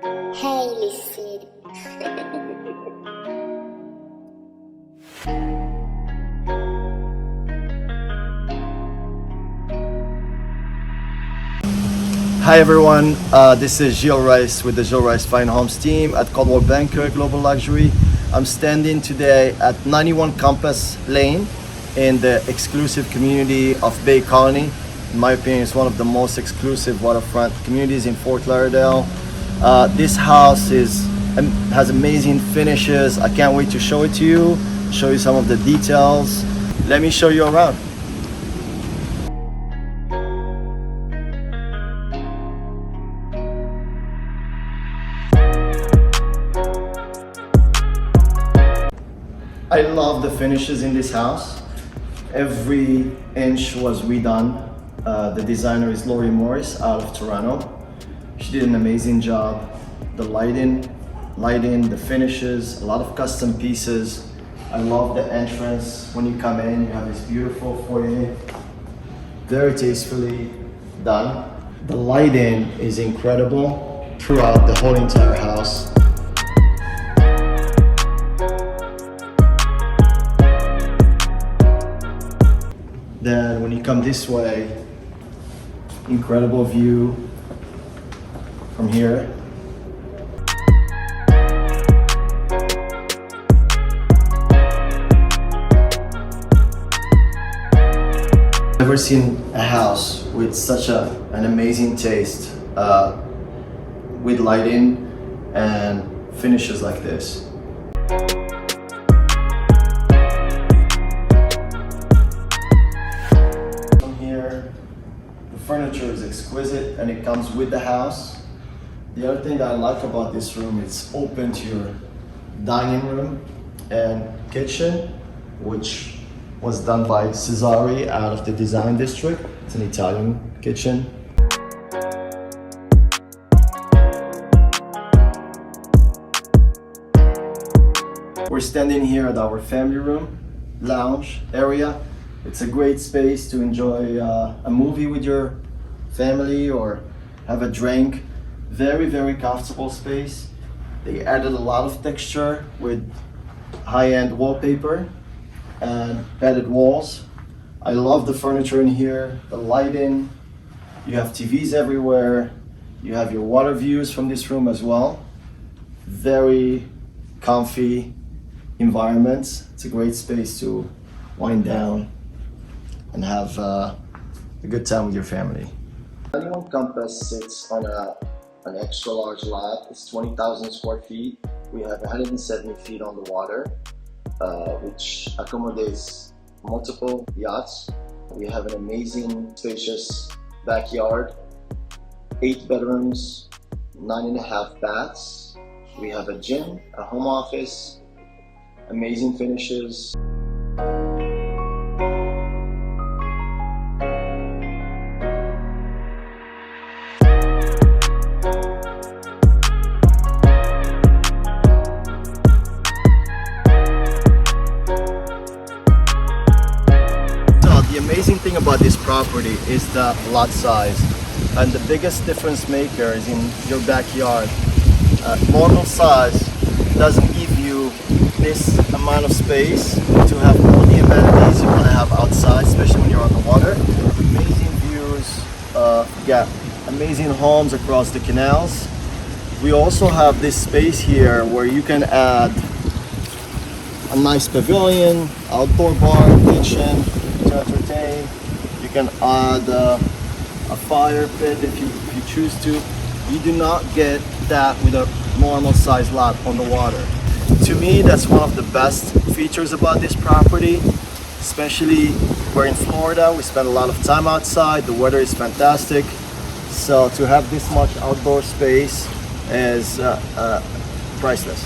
Hey, listen. Hi everyone, this is Gilles Rice with the Gilles Rice Fine Homes team at Coldwell Banker Global Luxury. I'm standing today at 91 Compass Lane in the exclusive community of Bay Colony. In my opinion, it's one of the most exclusive waterfront communities in Fort Lauderdale. This house has amazing finishes. I can't wait to show it to you, show you some of the details. Let me show you around. I love the finishes in this house. Every inch was redone. The designer is Lori Morris out of Toronto. She did an amazing job. The lighting, the finishes, a lot of custom pieces. I love the entrance. When you come in, you have this beautiful foyer. Very tastefully done. The lighting is incredible throughout the whole entire house. Then when you come this way, incredible view from here. I've never seen a house with such an amazing taste, with lighting and finishes like this. The furniture is exquisite and it comes with the house. The other thing that I like about this room, it's open to your dining room and kitchen, which was done by Cesare out of the Design District. It's an Italian kitchen. We're standing here at our family room, lounge area. It's a great space to enjoy a movie with your family or have a drink. Very, very comfortable space. They added a lot of texture with high-end wallpaper and padded walls. I love the furniture in here, the lighting. You have TVs everywhere. You have your water views from this room as well. Very comfy environment. It's a great space to wind down and have a good time with your family. 91 Compass sits on an extra large lot. It's 20,000 square feet. We have 170 feet on the water, which accommodates multiple yachts. We have an amazing spacious backyard, 8 bedrooms, 9.5 baths. We have a gym, a home office, amazing finishes. The amazing thing about this property is the lot size, and the biggest difference maker is in your backyard. Normal size doesn't give you this amount of space to have all the amenities you want to have outside, especially when you're on the water. Amazing views, amazing homes across the canals. We also have this space here where you can add a nice pavilion, outdoor bar, kitchen to entertain. You can add a fire pit if you choose to. You do not get that with a normal size lot on the water. To me, that's one of the best features about this property, especially we're in Florida. We spend a lot of time outside. The weather is fantastic. So to have this much outdoor space is priceless.